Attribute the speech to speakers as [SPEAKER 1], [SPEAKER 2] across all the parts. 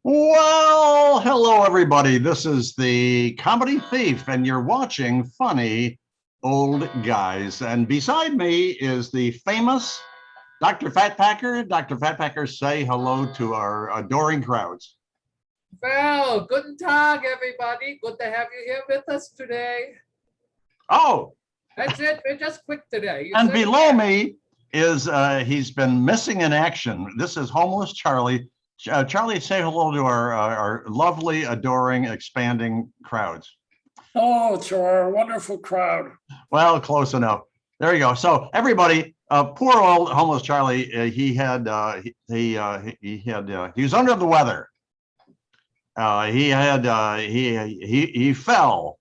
[SPEAKER 1] Well, hello, everybody. This is the Comedy Thief, and you're watching Funny Old Guys. And beside me is the famous Dr. Fat Packer. Dr. Fat Packer, say hello to our adoring crowds.
[SPEAKER 2] Well, guten Tag, everybody. Good to have you here with us today.
[SPEAKER 1] Oh,
[SPEAKER 2] That's it. We're just quick today.
[SPEAKER 1] and below me is he's been missing in action. This is homeless Charlie. Charlie, say hello to our lovely, adoring, expanding crowds.
[SPEAKER 3] Hello to our wonderful crowd.
[SPEAKER 1] Well, close enough. There you go. So everybody, poor old homeless Charlie, he was under the weather. He fell,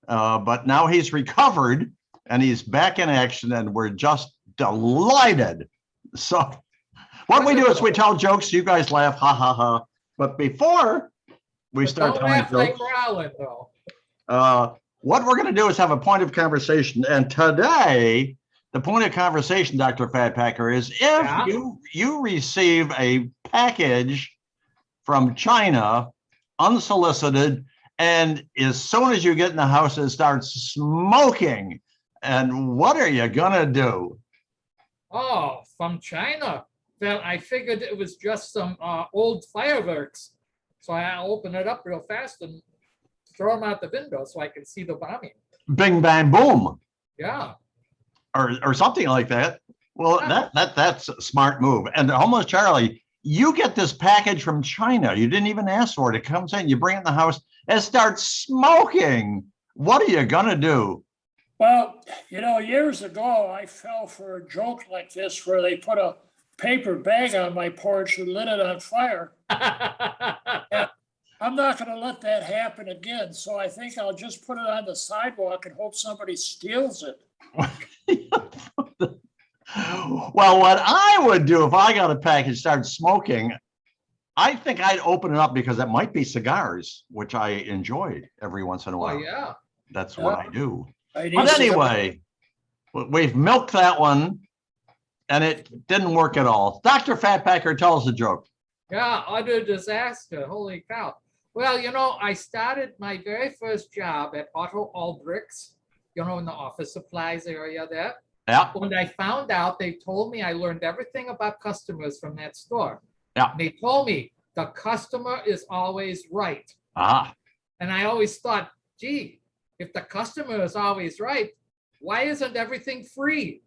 [SPEAKER 1] but now he's recovered and he's back in action, and we're just delighted. So what we do is we tell jokes. You guys laugh, ha ha ha. But before we start telling jokes, what we're going to do is have a point of conversation. And today, the point of conversation, Dr. Fat Packer, is if you receive a package from China unsolicited, and as soon as you get in the house, it starts smoking. And what are you going to do?
[SPEAKER 2] Oh, from China. Well, I figured it was just some old fireworks. So I open it up real fast and throw them out the window so I can see the bombing.
[SPEAKER 1] Bing, bang, boom.
[SPEAKER 2] Yeah.
[SPEAKER 1] Or something like that. Well, yeah. That's a smart move. And homeless Charlie, you get this package from China. You didn't even ask for it. It comes in, you bring it in the house, and starts smoking. What are you going to do?
[SPEAKER 3] Well, years ago, I fell for a joke like this where they put a paper bag on my porch and lit it on fire. I'm not going to let that happen again. So I think I'll just put it on the sidewalk and hope somebody steals it.
[SPEAKER 1] Well, what I would do if I got a package, started smoking, I think I'd open it up because it might be cigars, which I enjoyed every once in a while.
[SPEAKER 2] Oh, yeah.
[SPEAKER 1] That's what I do.
[SPEAKER 3] But
[SPEAKER 1] anyway, we've milked that one, and it didn't work at all. Dr. Fat Packer, tell us a joke.
[SPEAKER 2] Yeah, utter disaster. Holy cow. Well, I started my very first job at Otto Aldrich's, in the office supplies area there.
[SPEAKER 1] Yeah.
[SPEAKER 2] When I found out, they told me I learned everything about customers from that store.
[SPEAKER 1] Yeah.
[SPEAKER 2] And they told me the customer is always right.
[SPEAKER 1] Ah.
[SPEAKER 2] And I always thought, gee, if the customer is always right, why isn't everything free?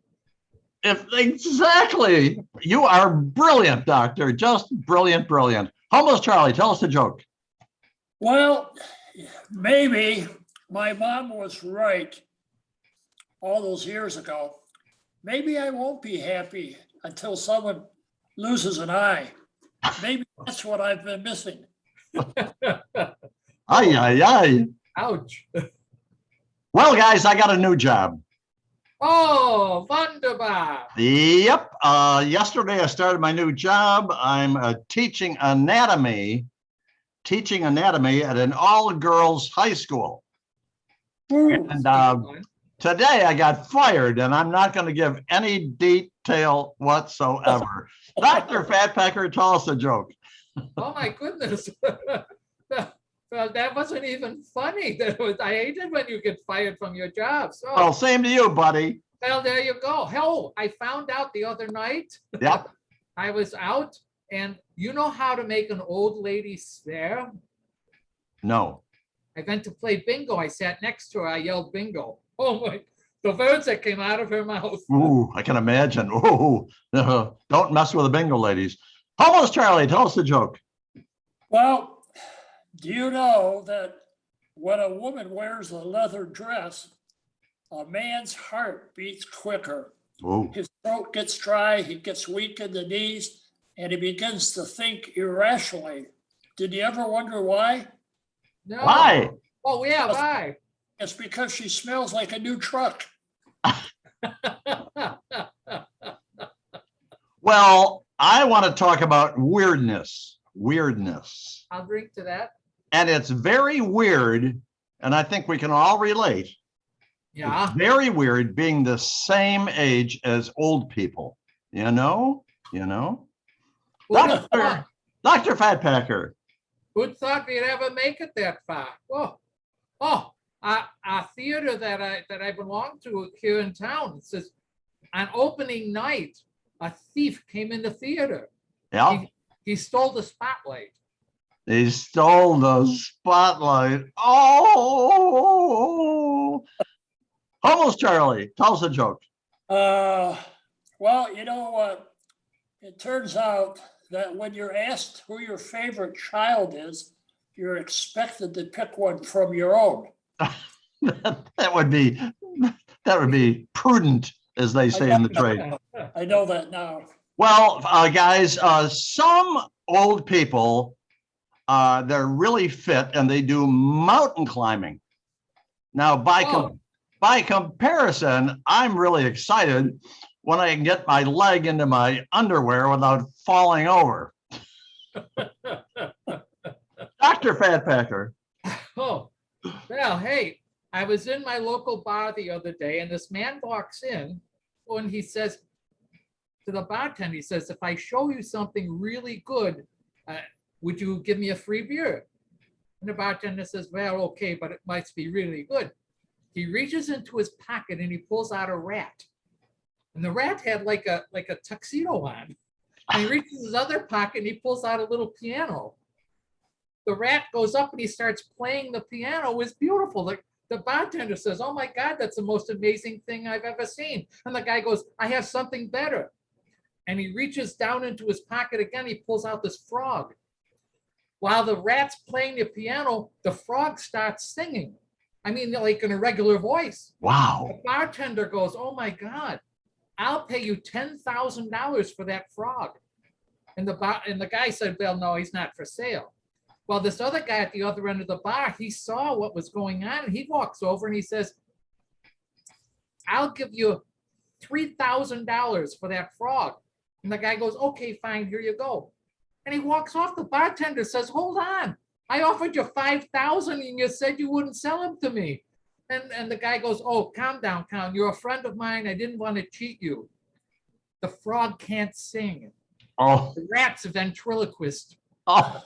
[SPEAKER 1] Exactly. You are brilliant, Doctor. Just brilliant, brilliant. Homeless Charlie, tell us a joke.
[SPEAKER 3] Well, maybe my mom was right all those years ago. Maybe I won't be happy until someone loses an eye. Maybe that's what I've been missing.
[SPEAKER 1] Ay.
[SPEAKER 2] Ouch.
[SPEAKER 1] Well, guys, I got a new job.
[SPEAKER 2] Oh, wunderbar.
[SPEAKER 1] Yep. Yesterday, I started my new job. I'm teaching anatomy at an all-girls high school.
[SPEAKER 3] Ooh.
[SPEAKER 1] And today, I got fired, and I'm not going to give any detail whatsoever. Dr. Fat Packer, tell us a joke.
[SPEAKER 2] Oh, my goodness. Well, that wasn't even funny. I hate it when you get fired from your job. So,
[SPEAKER 1] well, same to you, buddy.
[SPEAKER 2] Well, there you go. Hell, I found out the other night.
[SPEAKER 1] Yep.
[SPEAKER 2] I was out, and you know how to make an old lady swear?
[SPEAKER 1] No.
[SPEAKER 2] I went to play bingo. I sat next to her. I yelled bingo. Oh, my. The words that came out of her mouth.
[SPEAKER 1] Ooh, I can imagine. Ooh, don't mess with the bingo ladies. Homeless Charlie, tell us a joke.
[SPEAKER 3] Well, do you know that when a woman wears a leather dress, a man's heart beats quicker?
[SPEAKER 1] Ooh.
[SPEAKER 3] His throat gets dry, he gets weak in the knees, and he begins to think irrationally. Did you ever wonder why?
[SPEAKER 2] No.
[SPEAKER 1] Why?
[SPEAKER 2] Oh, yeah, why?
[SPEAKER 3] It's because she smells like a new truck.
[SPEAKER 1] Well, I want to talk about weirdness.
[SPEAKER 2] I'll drink to that.
[SPEAKER 1] And it's very weird, and I think we can all relate.
[SPEAKER 2] Yeah.
[SPEAKER 1] It's very weird being the same age as old people. You know? Dr. Fat Packer,
[SPEAKER 2] Who'd thought we'd ever make it that far? Whoa. Oh, our theater that I belong to here in town, it says on opening night, a thief came in the theater.
[SPEAKER 1] Yeah,
[SPEAKER 2] He stole the spotlight.
[SPEAKER 1] he stole the spotlight. Oh, almost Charlie, tell us a joke.
[SPEAKER 3] Well, you know what? It turns out that when you're asked who your favorite child is, you're expected to pick one from your own.
[SPEAKER 1] That would be prudent, as they say in the trade.
[SPEAKER 3] I know that now.
[SPEAKER 1] Well, guys, some old people, they're really fit and they do mountain climbing. Now, by comparison, I'm really excited when I can get my leg into my underwear without falling over. Dr. Fatpacker.
[SPEAKER 2] Oh, well, hey, I was in my local bar the other day and this man walks in and he says to the bartender, he says, if I show you something really good, would you give me a free beer? And the bartender says, well, okay, but it must be really good. He reaches into his pocket and he pulls out a rat. And the rat had like a tuxedo on. And he reaches his other pocket and he pulls out a little piano. The rat goes up and he starts playing the piano. It's beautiful. Like the bartender says, oh my God, that's the most amazing thing I've ever seen. And the guy goes, I have something better. And he reaches down into his pocket again. He pulls out this frog. While the rat's playing the piano, the frog starts singing. I mean, like in a regular voice.
[SPEAKER 1] Wow.
[SPEAKER 2] The bartender goes, oh my God, I'll pay you $10,000 for that frog. And the guy said, well, no, he's not for sale. Well, this other guy at the other end of the bar, he saw what was going on and he walks over and he says, I'll give you $3,000 for that frog. And the guy goes, okay, fine, here you go. And he walks off. The bartender says, hold on. I offered you $5,000 and you said you wouldn't sell him to me. And the guy goes, oh, calm down, You're a friend of mine. I didn't want to cheat you. The frog can't sing.
[SPEAKER 1] Oh.
[SPEAKER 2] The rat's a ventriloquist.
[SPEAKER 1] Oh.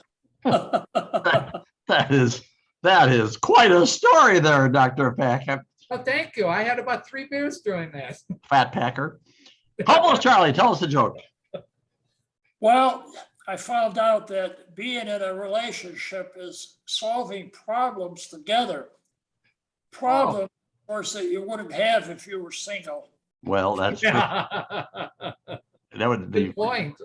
[SPEAKER 1] that is quite a story there, Dr. Packer.
[SPEAKER 2] Oh, thank you. I had about 3 beers during that.
[SPEAKER 1] Fat Packer. Almost Charlie, tell us a joke.
[SPEAKER 3] Well, I found out that being in a relationship is solving problems together. Problems, of course, that you wouldn't have if you were single.
[SPEAKER 1] Well, that's true. That would be
[SPEAKER 2] good point.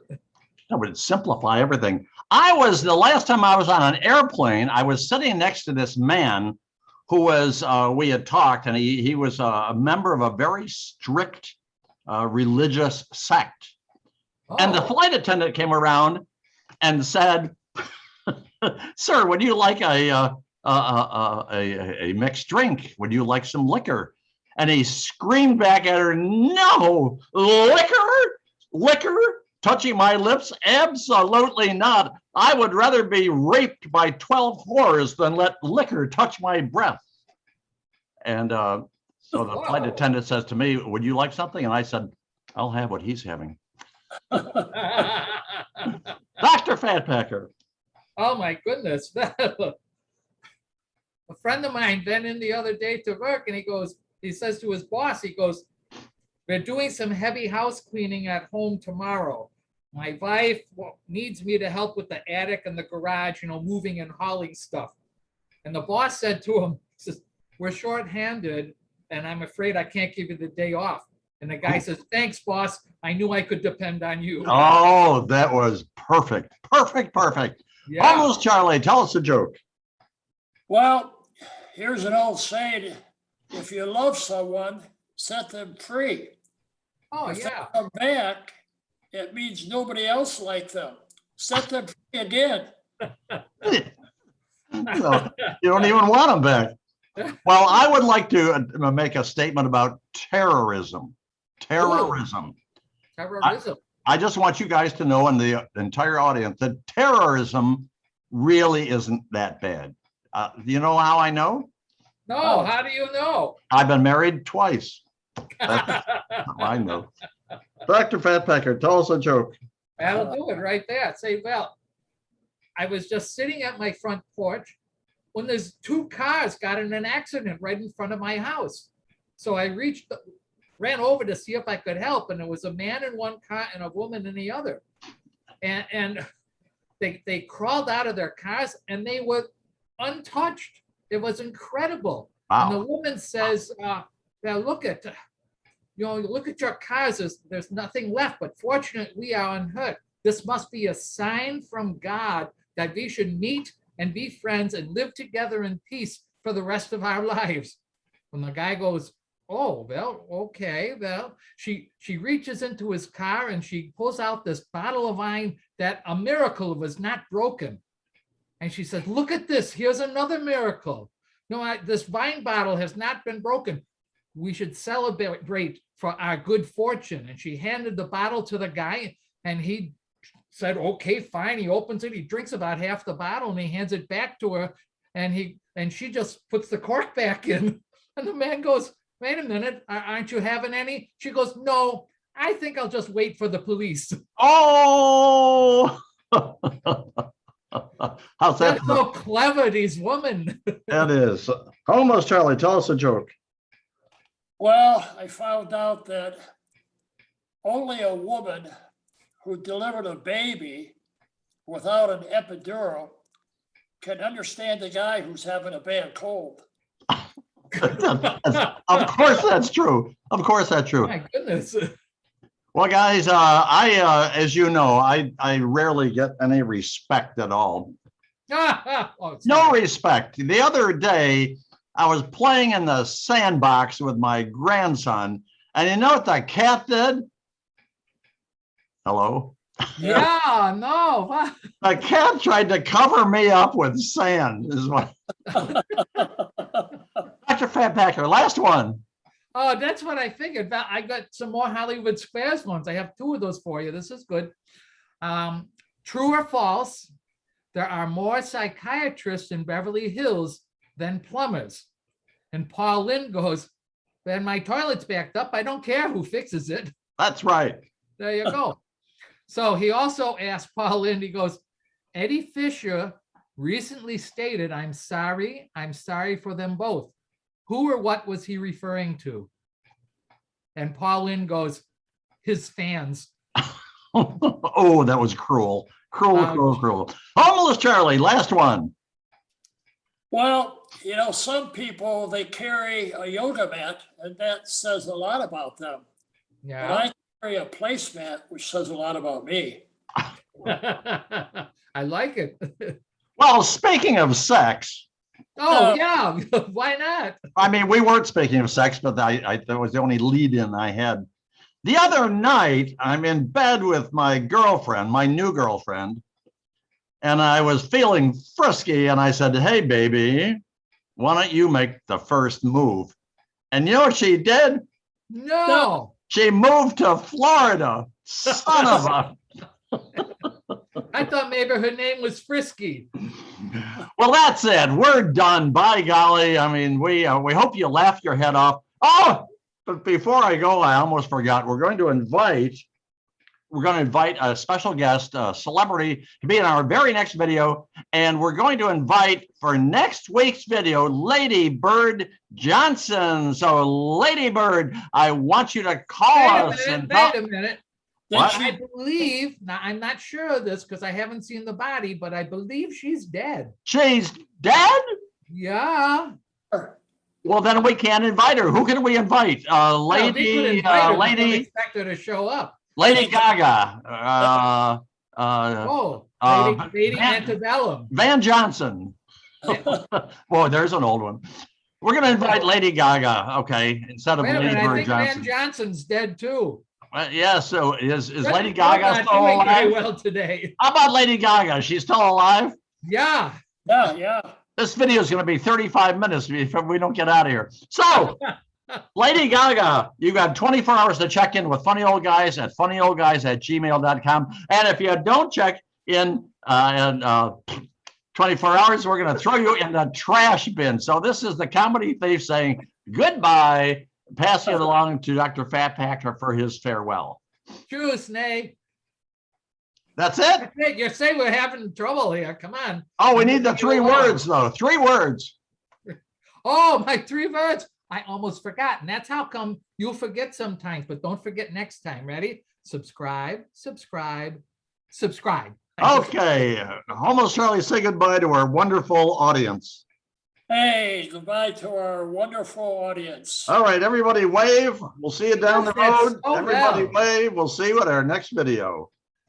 [SPEAKER 1] That would simplify everything. The last time I was on an airplane, I was sitting next to this man who was, we had talked, and he was a member of a very strict religious sect.
[SPEAKER 2] Oh.
[SPEAKER 1] And the flight attendant came around and said, sir, would you like a mixed drink? Would you like some liquor? And he screamed back at her, no, liquor, touching my lips? Absolutely not. I would rather be raped by 12 whores than let liquor touch my breath. And so the flight attendant says to me, would you like something? And I said, I'll have what he's having. Dr. Fatpacker.
[SPEAKER 2] Oh my goodness. A friend of mine went in the other day to work and he says to his boss, he goes, we're doing some heavy house cleaning at home tomorrow. My wife needs me to help with the attic and the garage, moving and hauling stuff. And the boss said to him, says, we're shorthanded and I'm afraid I can't give you the day off. And the guy says, thanks, boss. I knew I could depend on you.
[SPEAKER 1] Oh, that was perfect. Perfect.
[SPEAKER 2] Yeah.
[SPEAKER 1] Almost Charlie, tell us a joke.
[SPEAKER 3] Well, here's an old saying. If you love someone, set them free.
[SPEAKER 2] Oh,
[SPEAKER 3] if
[SPEAKER 2] yeah.
[SPEAKER 3] they come back, it means nobody else liked them. Set them free again.
[SPEAKER 1] So, you don't even want them back. Well, I would like to make a statement about terrorism. Terrorism. I just want you guys to know, and the entire audience, that terrorism really isn't that bad. You know how I know?
[SPEAKER 2] No, how do you know?
[SPEAKER 1] I've been married twice. That's how I know. Dr. Fatpacker, tell us a joke.
[SPEAKER 2] That'll do it right there. Say, well, I was just sitting at my front porch when there's two cars got in an accident right in front of my house. So I ran over to see if I could help, and there was a man in one car and a woman in the other. And they crawled out of their cars and they were untouched. It was incredible.
[SPEAKER 1] Wow.
[SPEAKER 2] And the woman says, now look at your cars, there's nothing left, but fortunately we are unhurt. This must be a sign from God that we should meet and be friends and live together in peace for the rest of our lives. When the guy goes, oh, well, okay, well, she reaches into his car and she pulls out this bottle of wine that a miracle was not broken. And she says, look at this, here's another miracle. No, this wine bottle has not been broken. We should celebrate for our good fortune. And she handed the bottle to the guy and he said, okay, fine. He opens it, he drinks about half the bottle and he hands it back to her. And she just puts the cork back in. And the man goes, wait a minute, aren't you having any? She goes, no, I think I'll just wait for the police.
[SPEAKER 1] Oh, how's that?
[SPEAKER 2] That's so clever, these women.
[SPEAKER 1] That is. Almost, Charlie, tell us a joke.
[SPEAKER 3] Well, I found out that only a woman who delivered a baby without an epidural can understand the guy who's having a bad cold.
[SPEAKER 1] Of course that's true. Of course that's true.
[SPEAKER 2] My goodness.
[SPEAKER 1] Well, guys, I as you know, I rarely get any respect at all.
[SPEAKER 2] Oh,
[SPEAKER 1] No respect. The other day, I was playing in the sandbox with my grandson, and you know what the cat did? Hello?
[SPEAKER 2] yeah, no.
[SPEAKER 1] The cat tried to cover me up with sand, is what. Dr. Fatpacker, last one.
[SPEAKER 2] Oh, that's what I figured. I got some more Hollywood Squares ones. I have two of those for you. This is good. True or false? There are more psychiatrists in Beverly Hills than plumbers. And Paul Lynde goes, then my toilet's backed up. I don't care who fixes it.
[SPEAKER 1] That's right.
[SPEAKER 2] There you go. So he also asked Paul Lynde, he goes, Eddie Fisher recently stated, I'm sorry for them both. Who or what was he referring to? And Paul Lynde goes, his fans.
[SPEAKER 1] Oh, that was cruel. Cruel. Homeless Charlie, last one.
[SPEAKER 3] Well, you know, some people, they carry a yoga mat and that says a lot about them.
[SPEAKER 2] Yeah.
[SPEAKER 3] But I carry a placemat, which says a lot about me.
[SPEAKER 2] I like it.
[SPEAKER 1] Well, speaking of sex.
[SPEAKER 2] Oh, yeah. Why not?
[SPEAKER 1] I mean, we weren't speaking of sex, but that was the only lead-in I had. The other night, I'm in bed with my girlfriend, my new girlfriend, and I was feeling frisky, and I said, hey, baby, why don't you make the first move? And you know what she did?
[SPEAKER 2] No.
[SPEAKER 1] She moved to Florida. Son of a...
[SPEAKER 2] I thought maybe her name was Frisky.
[SPEAKER 1] Well, that's it. We're done. By golly. I mean, we hope you laughed your head off. Oh, but before I go, I almost forgot. We're going to invite a special guest, a celebrity, to be in our very next video. And we're going to invite for next week's video, Lady Bird Johnson. So Lady Bird, I want you to call us.
[SPEAKER 2] Wait a minute.
[SPEAKER 1] What?
[SPEAKER 2] I believe, now I'm not sure of this because I haven't seen the body, but I believe she's dead.
[SPEAKER 1] She's dead?
[SPEAKER 2] Yeah.
[SPEAKER 1] Well, then we can't invite her. Who can we invite? Lady
[SPEAKER 2] Expect her to show up.
[SPEAKER 1] Lady Gaga.
[SPEAKER 2] Lady Antebellum.
[SPEAKER 1] Van Johnson. Boy, there's an old one. We're going to invite Lady Gaga, okay, instead of Lady Bird Johnson.
[SPEAKER 2] Van Johnson's dead too.
[SPEAKER 1] Yeah, so is Lady Gaga still alive?
[SPEAKER 2] Very well today.
[SPEAKER 1] How about Lady Gaga? She's still alive?
[SPEAKER 2] Yeah.
[SPEAKER 3] Yeah.
[SPEAKER 1] This video is going to be 35 minutes if we don't get out of here. So, Lady Gaga, you got 24 hours to check in with Funny Old Guys at funnyoldguys@gmail.com. And if you don't check in 24 hours, we're going to throw you in the trash bin. So this is the comedy thief saying goodbye, passing it along to Dr. Fatpacker for his farewell.
[SPEAKER 2] Tschüss, Nay.
[SPEAKER 1] That's it?
[SPEAKER 2] That's it. You say we're having trouble here. Come on.
[SPEAKER 1] Oh, we need the 3 words though. 3 words.
[SPEAKER 2] Oh, my 3 words. I almost forgot. And that's how come you'll forget sometimes, but don't forget next time. Ready? Subscribe, subscribe, subscribe.
[SPEAKER 1] Okay. Almost Charlie, say goodbye to our wonderful audience.
[SPEAKER 3] Hey, goodbye to our wonderful audience.
[SPEAKER 1] All right, everybody wave. We'll see you down the
[SPEAKER 2] That's
[SPEAKER 1] road.
[SPEAKER 2] so
[SPEAKER 1] Everybody
[SPEAKER 2] well.
[SPEAKER 1] wave. We'll see you at our next video.